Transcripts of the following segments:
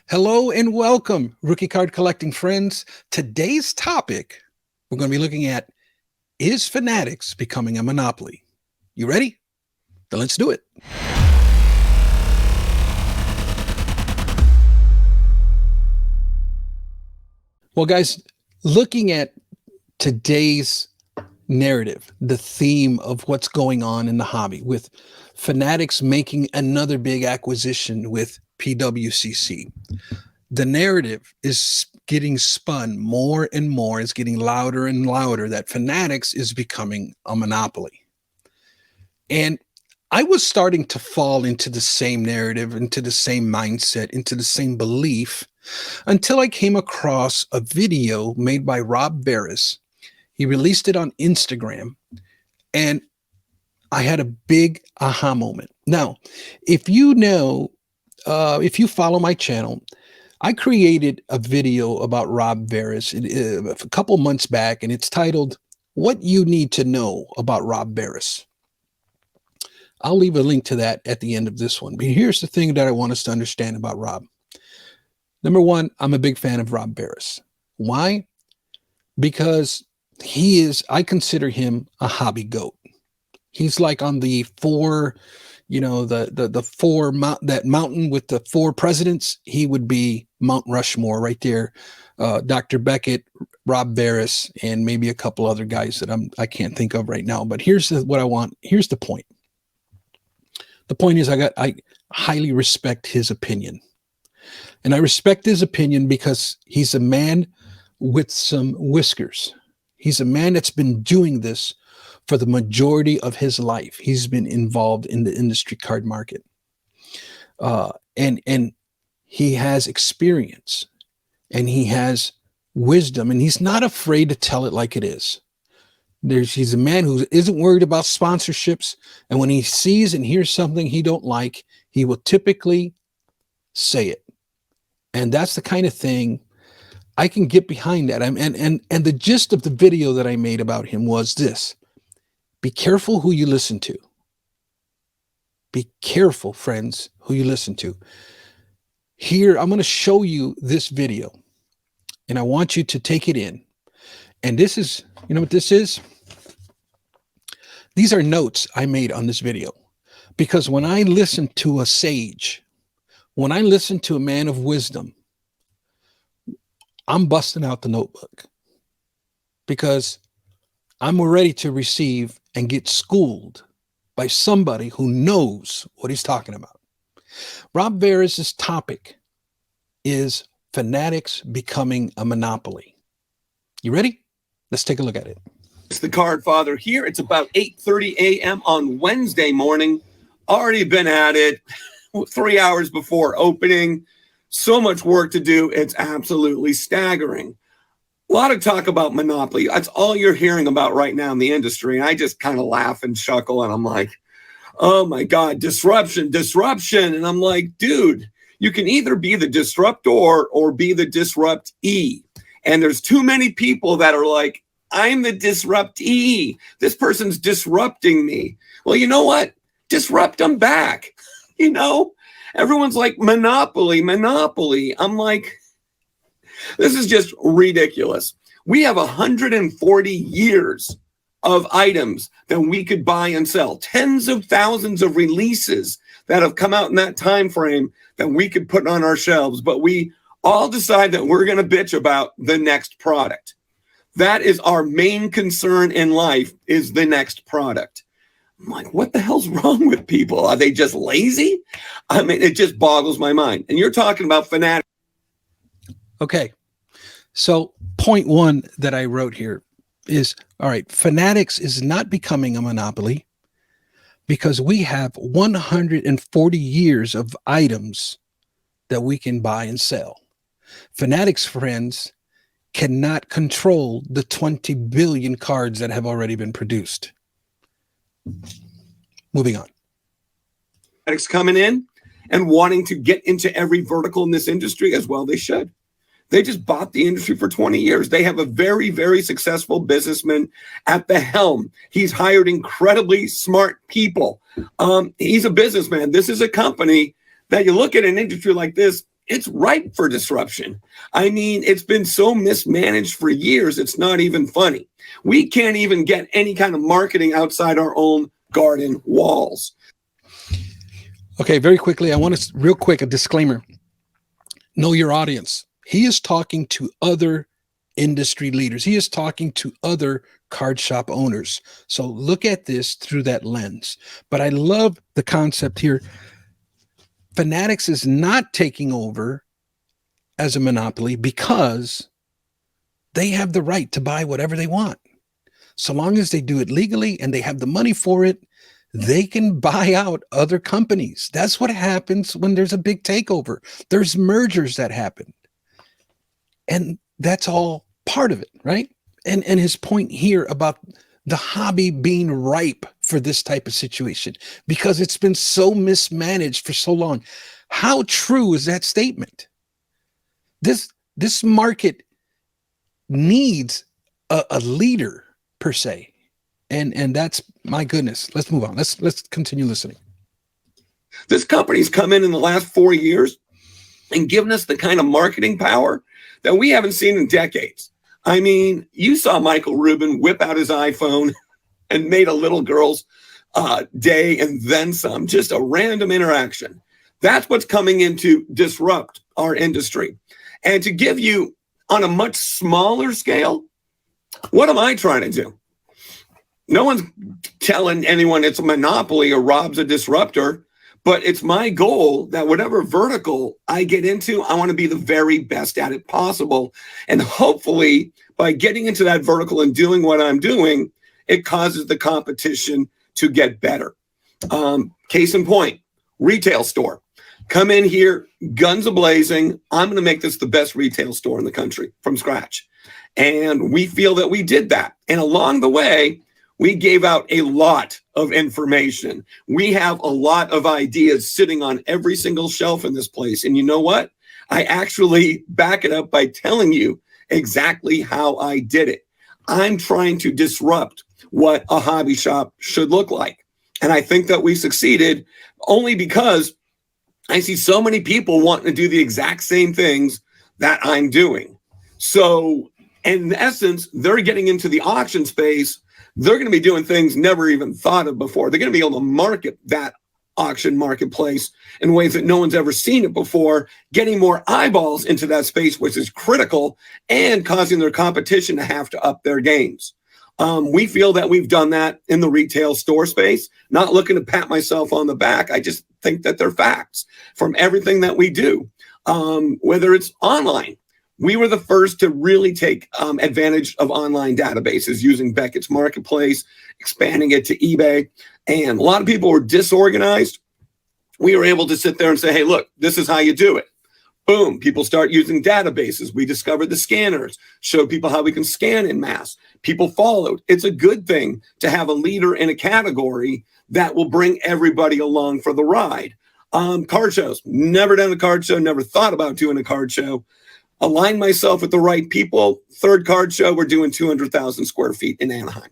Hello and welcome, rookie card collecting friends. Today's topic, we're going to be looking at, is Fanatics becoming a monopoly? You ready? Then let's do it. Well, guys, looking at today's narrative, the theme of what's going on in the hobby with Fanatics making another big acquisition with PWCC. The narrative is getting spun more and more. It's getting louder and louder that Fanatics is becoming a monopoly. And I was starting to fall into the same narrative, into the same mindset, into the same belief until I came across a video made by Barris. He released it on Instagram, and I had a big aha moment. Now, if you know, if you follow my channel, I created a video about Barris a couple months back, and it's titled, What You Need to Know About Barris. I'll leave a link to that at the end of this one. But here's the thing that I want us to understand about Rob. Number one, I'm a big fan of Barris. Why? Because I consider him a hobby goat. He's like on the four, the four, that mountain with the four presidents. He would be Mount Rushmore right there. Dr. Beckett, Barris, and maybe a couple other guys that I can't think of right now. But here's what I want. Here's the point. The point is I highly respect his opinion. And I respect his opinion because he's a man with some whiskers. He's a man that's been doing this for the majority of his life. He's been involved in the industry card market. And he has experience and he has wisdom, and he's not afraid to tell it like it is. He's a man who isn't worried about sponsorships. And when he sees and hears something he don't like, he will typically say it. And that's the kind of thing I can get behind that. And the gist of the video that I made about him was this: be careful who you listen to. Be careful, friends, who you listen to. Here, I'm going to show you this video, and I want you to take it in. And this is, you know what this is? These are notes I made on this video. Because when I listen to a sage, when I listen to a man of wisdom, I'm busting out the notebook. Because I'm ready to receive and get schooled by somebody who knows what he's talking about. Barris's topic is Fanatics becoming a monopoly. You ready? Let's take a look at it. It's the Card Father here. It's about 8:30 a.m. on Wednesday morning. Already been at it 3 hours before opening. So much work to do. It's absolutely staggering. A lot of talk about monopoly. That's all you're hearing about right now in the industry. And I just kind of laugh and chuckle, and I'm like, oh my God, disruption. And I'm like, dude, you can either be the disruptor or be the disruptee. And there's too many people that are like, I'm the disruptee. This person's disrupting me. Well, you know what? Disrupt them back. Everyone's like, monopoly. I'm like, this is just ridiculous. We have 140 years of items that we could buy and sell. Tens of thousands of releases that have come out in that time frame that we could put on our shelves. But we all decide that we're going to bitch about the next product. That is our main concern in life, is the next product. I'm like, what the hell's wrong with people? Are they just lazy? I mean, it just boggles my mind. And you're talking about Fanatics. Okay. So point one that I wrote here is, all right, Fanatics is not becoming a monopoly because we have 140 years of items that we can buy and sell. Fanatics, friends, cannot control the 20 billion cards that have already been produced. Moving on. Fanatics coming in and wanting to get into every vertical in this industry as well. They should. They just bought the industry for 20 years. They have a very, very successful businessman at the helm. He's hired incredibly smart people. He's a businessman. This is a company that you look at an industry like this, it's ripe for disruption. I mean, it's been so mismanaged for years, it's not even funny. We can't even get any kind of marketing outside our own garden walls. Okay, very quickly, I want to, real quick, a disclaimer. Know your audience. He is talking to other industry leaders. He is talking to other card shop owners. So look at this through that lens. But I love the concept here. Fanatics is not taking over as a monopoly because they have the right to buy whatever they want. So long as they do it legally and they have the money for it, they can buy out other companies. That's what happens when there's a big takeover. There's mergers that happen. And that's all part of it, right? And his point here about the hobby being ripe for this type of situation because it's been so mismanaged for so long. How true is that statement? This market needs a leader per se. And that's, my goodness. Let's move on. Let's continue listening. This company's come in the last 4 years and given us the kind of marketing power that we haven't seen in decades. I mean, you saw Michael Rubin whip out his iPhone and made a little girl's day and then some, just a random interaction. That's what's coming in to disrupt our industry. And to give you on a much smaller scale, what am I trying to do? No one's telling anyone it's a monopoly or Rob's a disruptor, but it's my goal that whatever vertical I get into, I want to be the very best at it possible. And hopefully by getting into that vertical and doing what I'm doing, it causes the competition to get better. Case in point, retail store. Come in here, guns a-blazing. I'm going to make this the best retail store in the country from scratch. And we feel that we did that. And along the way, we gave out a lot of information. We have a lot of ideas sitting on every single shelf in this place. And you know what? I actually back it up by telling you exactly how I did it. I'm trying to disrupt what a hobby shop should look like. And I think that we succeeded only because I see so many people wanting to do the exact same things that I'm doing. So in essence, they're getting into the auction space. They're going to be doing things never even thought of before. They're going to be able to market that auction marketplace in ways that no one's ever seen it before, getting more eyeballs into that space, which is critical, and causing their competition to have to up their games. We feel that we've done that in the retail store space, not looking to pat myself on the back. I just think that they're facts from everything that we do, whether it's online. We were the first to really take advantage of online databases using Beckett's Marketplace, expanding it to eBay. And a lot of people were disorganized. We were able to sit there and say, hey, look, this is how you do it. Boom, people start using databases. We discovered the scanners, showed people how we can scan in mass. People followed. It's a good thing to have a leader in a category that will bring everybody along for the ride. Card shows, never done a card show, never thought about doing a card show. Align myself with the right people. Third card show, we're doing 200,000 square feet in Anaheim.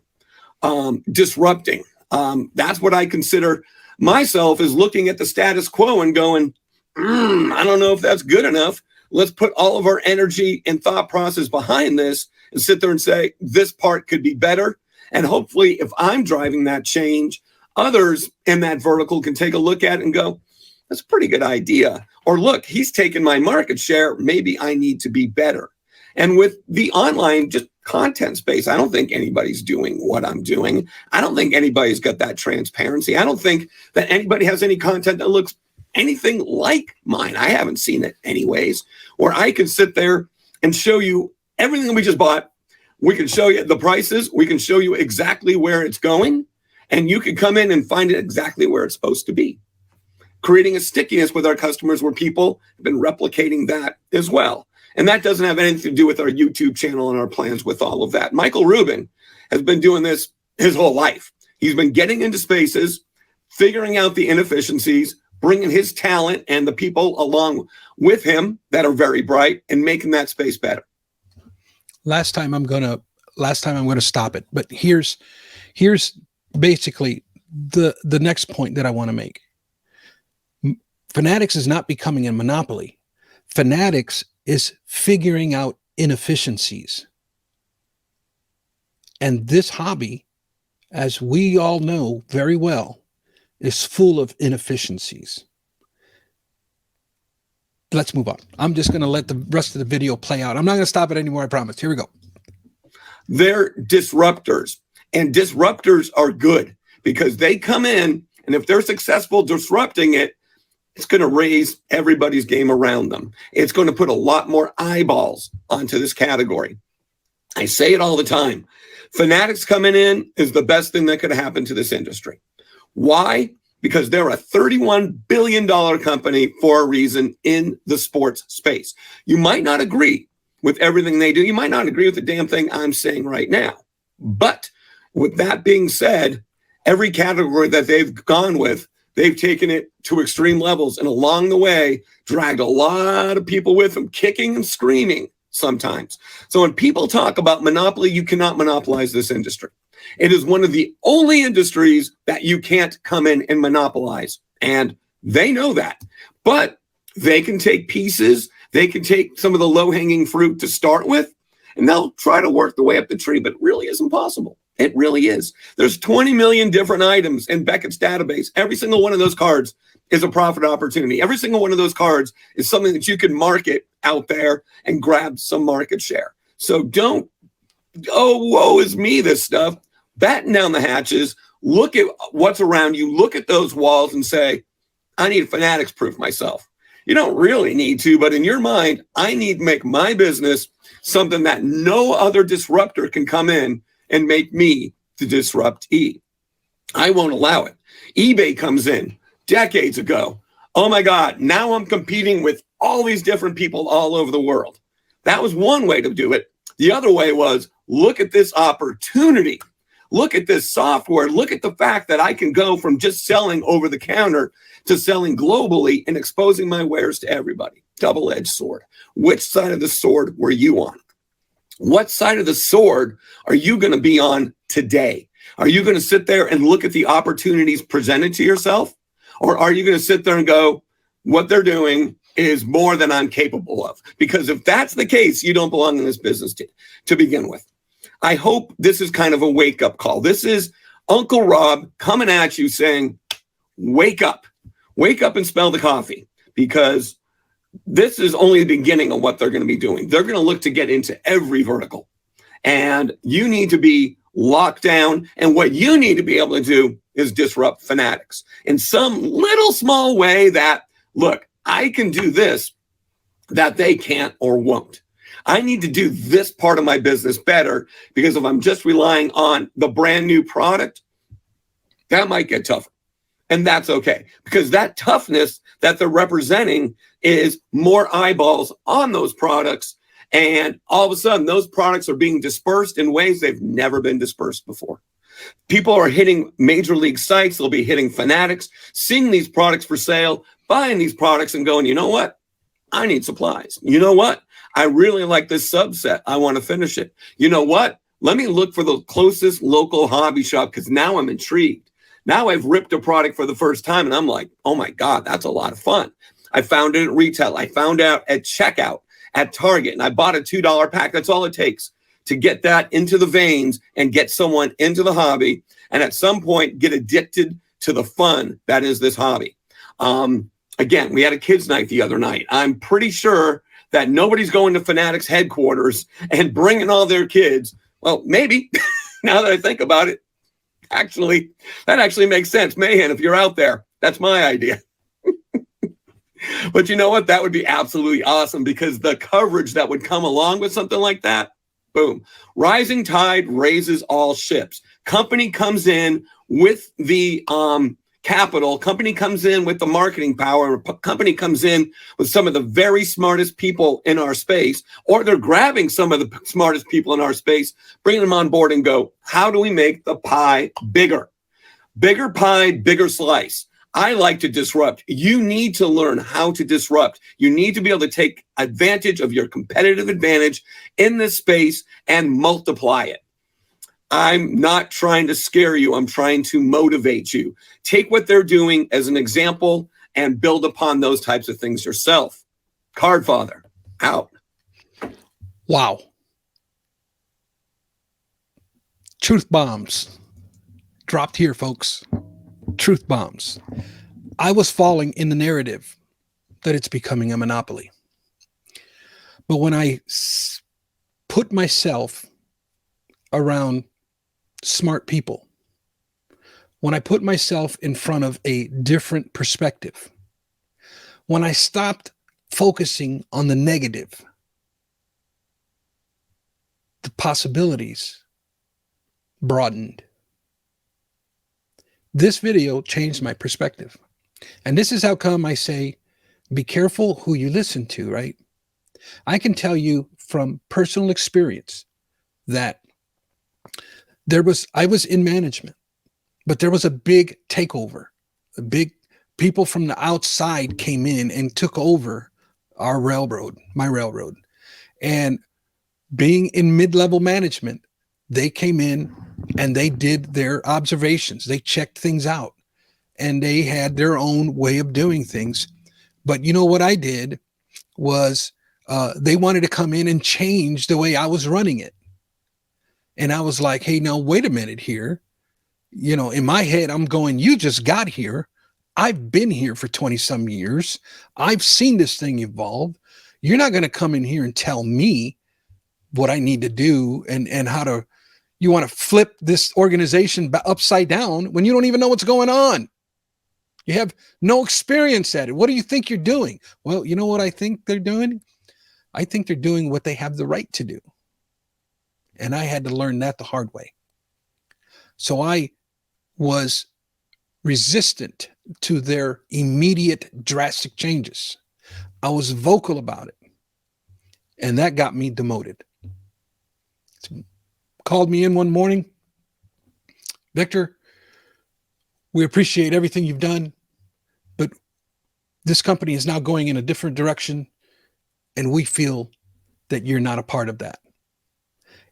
Disrupting. That's what I consider myself, is looking at the status quo and going, I don't know if that's good enough. Let's put all of our energy and thought process behind this and sit there and say, this part could be better. And hopefully, if I'm driving that change, others in that vertical can take a look at it and go, that's a pretty good idea. Or look, he's taken my market share. Maybe I need to be better. And with the online just content space, I don't think anybody's doing what I'm doing. I don't think anybody's got that transparency. I don't think that anybody has any content that looks anything like mine. I haven't seen it anyways, where I can sit there and show you everything we just bought. We can show you the prices. We can show you exactly where it's going. And you can come in and find it exactly where it's supposed to be. Creating a stickiness with our customers where people have been replicating that as well. And that doesn't have anything to do with our YouTube channel and our plans with all of that. Michael Rubin has been doing this his whole life. He's been getting into spaces, figuring out the inefficiencies, bringing his talent and the people along with him that are very bright and making that space better. Last time I'm going to stop it. But here's basically the next point that I want to make. Fanatics is not becoming a monopoly. Fanatics is figuring out inefficiencies. And this hobby, as we all know very well, is full of inefficiencies. Let's move on. I'm just going to let the rest of the video play out. I'm not going to stop it anymore, I promise. Here we go. They're disruptors, and disruptors are good because they come in, and if they're successful disrupting it, it's going to raise everybody's game around them. It's going to put a lot more eyeballs onto this category. I say it all the time. Fanatics coming in is the best thing that could happen to this industry. Why? Because they're a $31 billion company for a reason in the sports space. You might not agree with everything they do. You might not agree with the damn thing I'm saying right now. But with that being said, every category that they've gone with, they've taken it to extreme levels, and along the way, dragged a lot of people with them, kicking and screaming sometimes. So when people talk about monopoly, you cannot monopolize this industry. It is one of the only industries that you can't come in and monopolize. And they know that. But they can take pieces. They can take some of the low-hanging fruit to start with, and they'll try to work the way up the tree, but it really isn't possible. It really is. There's 20 million different items in Beckett's database. Every single one of those cards is a profit opportunity. Every single one of those cards is something that you can market out there and grab some market share. So don't, oh, woe is me, this stuff. Batten down the hatches. Look at what's around you. Look at those walls and say, I need Fanatics proof myself. You don't really need to, but in your mind, I need to make my business something that no other disruptor can come in and make me to disrupt E. I won't allow it. eBay comes in decades ago. Oh my God, now I'm competing with all these different people all over the world. That was one way to do it. The other way was, look at this opportunity. Look at this software. Look at the fact that I can go from just selling over the counter to selling globally and exposing my wares to everybody. Double-edged sword. Which side of the sword were you on? What side of the sword are you going to be on today? Are you going to sit there and look at the opportunities presented to yourself? Or are you going to sit there and go, what they're doing is more than I'm capable of? Because if that's the case, you don't belong in this business to begin with. I hope this is kind of a wake-up call. This is Uncle Rob coming at you saying, wake up. Wake up and smell the coffee, because this is only the beginning of what they're going to be doing. They're going to look to get into every vertical, and you need to be locked down. And what you need to be able to do is disrupt Fanatics in some little small way that, look, I can do this that they can't or won't. I need to do this part of my business better, because if I'm just relying on the brand new product, that might get tougher. And that's okay, because that toughness that they're representing is more eyeballs on those products. And all of a sudden, those products are being dispersed in ways they've never been dispersed before. People are hitting major league sites. They'll be hitting Fanatics, seeing these products for sale, buying these products and going, you know what? I need supplies. You know what? I really like this subset. I want to finish it. You know what? Let me look for the closest local hobby shop, because now I'm intrigued. Now I've ripped a product for the first time, and I'm like, oh my God, that's a lot of fun. I found it at retail. I found out at checkout at Target, and I bought a $2 pack. That's all it takes to get that into the veins and get someone into the hobby, and at some point get addicted to the fun that is this hobby. Again, we had a kids' night the other night. I'm pretty sure that nobody's going to Fanatics headquarters and bringing all their kids. Well, maybe, now that I think about it. Actually, that actually makes sense. Mahan, if you're out there, that's my idea. But you know what? That would be absolutely awesome, because the coverage that would come along with something like that, boom. Rising tide raises all ships. Company comes in with the capital. Company comes in with the marketing power. Company comes in with some of the very smartest people in our space, or they're grabbing some of the smartest people in our space, bringing them on board and go, how do we make the pie bigger? Bigger pie, bigger slice. I like to disrupt. You need to learn how to disrupt. You need to be able to take advantage of your competitive advantage in this space and multiply it. I'm not trying to scare you. I'm trying to motivate you. Take what they're doing as an example and build upon those types of things yourself. Card Father, out. Wow. Truth bombs dropped here, folks. Truth bombs. I was falling in the narrative that it's becoming a monopoly. But when I put myself around smart people, when I put myself in front of a different perspective, when I stopped focusing on the negative, the possibilities broadened. This video changed my perspective. And this is how come I say, be careful who you listen to, right? I can tell you from personal experience that I was in management, but there was a big takeover. People from the outside came in and took over our railroad, my railroad. And being in mid-level management, they came in and they did their observations. They checked things out and they had their own way of doing things. But you know what I did was they wanted to come in and change the way I was running it. And I was like, hey, now wait a minute here. You know, in my head, I'm going, you just got here. I've been here for 20 some years. I've seen this thing evolve. You're not going to come in here and tell me what I need to do and how to, you want to flip this organization upside down when you don't even know what's going on. You have no experience at it. What do you think you're doing? Well, you know what I think they're doing? I think they're doing what they have the right to do. And I had to learn that the hard way. So I was resistant to their immediate drastic changes. I was vocal about it. And that got me demoted. Called me in one morning. Victor, we appreciate everything you've done, but this company is now going in a different direction, and we feel that you're not a part of that.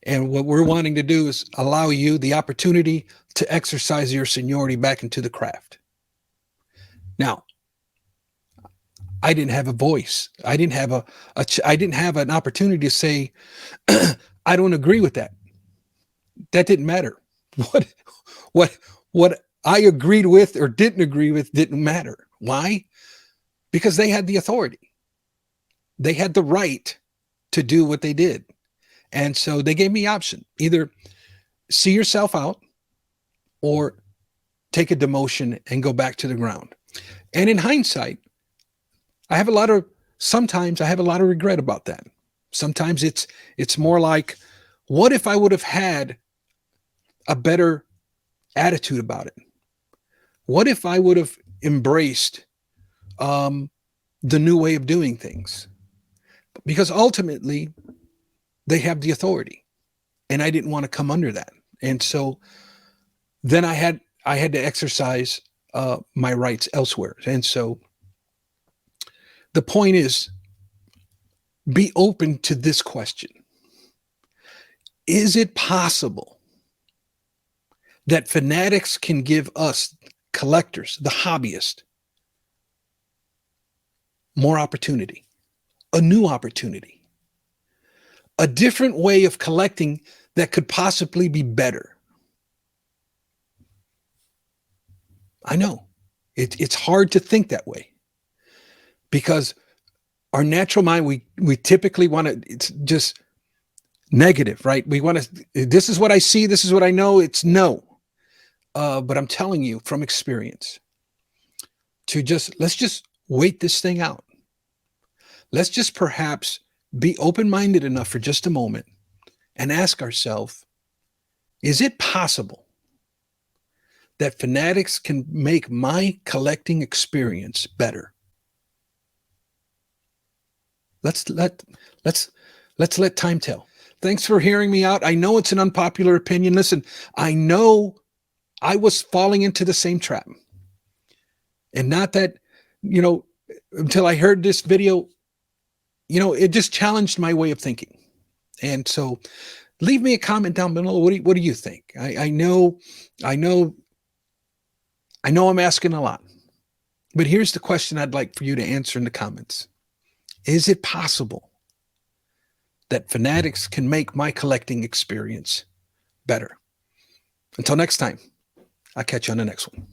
And what we're wanting to do is allow you the opportunity to exercise your seniority back into the craft. Now, I didn't have a voice. I didn't have I didn't have an opportunity to say, I don't agree with that. That didn't matter. What I agreed with or didn't agree with didn't matter. Why? Because they had the authority. They had the right to do what they did. And so they gave me option, either see yourself out or take a demotion and go back to the ground. And in hindsight, sometimes I have a lot of regret about that. Sometimes it's more like, what if I would have had a better attitude about it? What if I would have embraced the new way of doing things? Because ultimately, they have the authority, and I didn't want to come under that. And so then I had to exercise my rights elsewhere. And so the point is, be open to this question. Is it possible that Fanatics can give us collectors, the hobbyist, more opportunity, a new opportunity, a different way of collecting that could possibly be better? I know it's hard to think that way because our natural mind, we typically want to, it's just negative, right? We want to, this is what I see, this is what I know, it's no. But I'm telling you from experience let's just wait this thing out. Let's just perhaps be open-minded enough for just a moment and ask ourselves, is it possible that Fanatics can make my collecting experience better? Let's let time tell. Thanks for hearing me out. I know it's an unpopular opinion. Listen, I know I was falling into the same trap. And not that, until I heard this video, it just challenged my way of thinking. And so leave me a comment down below. What do you think? I know I'm asking a lot, but here's the question I'd like for you to answer in the comments. Is it possible that Fanatics can make my collecting experience better? Until next time, I'll catch you on the next one.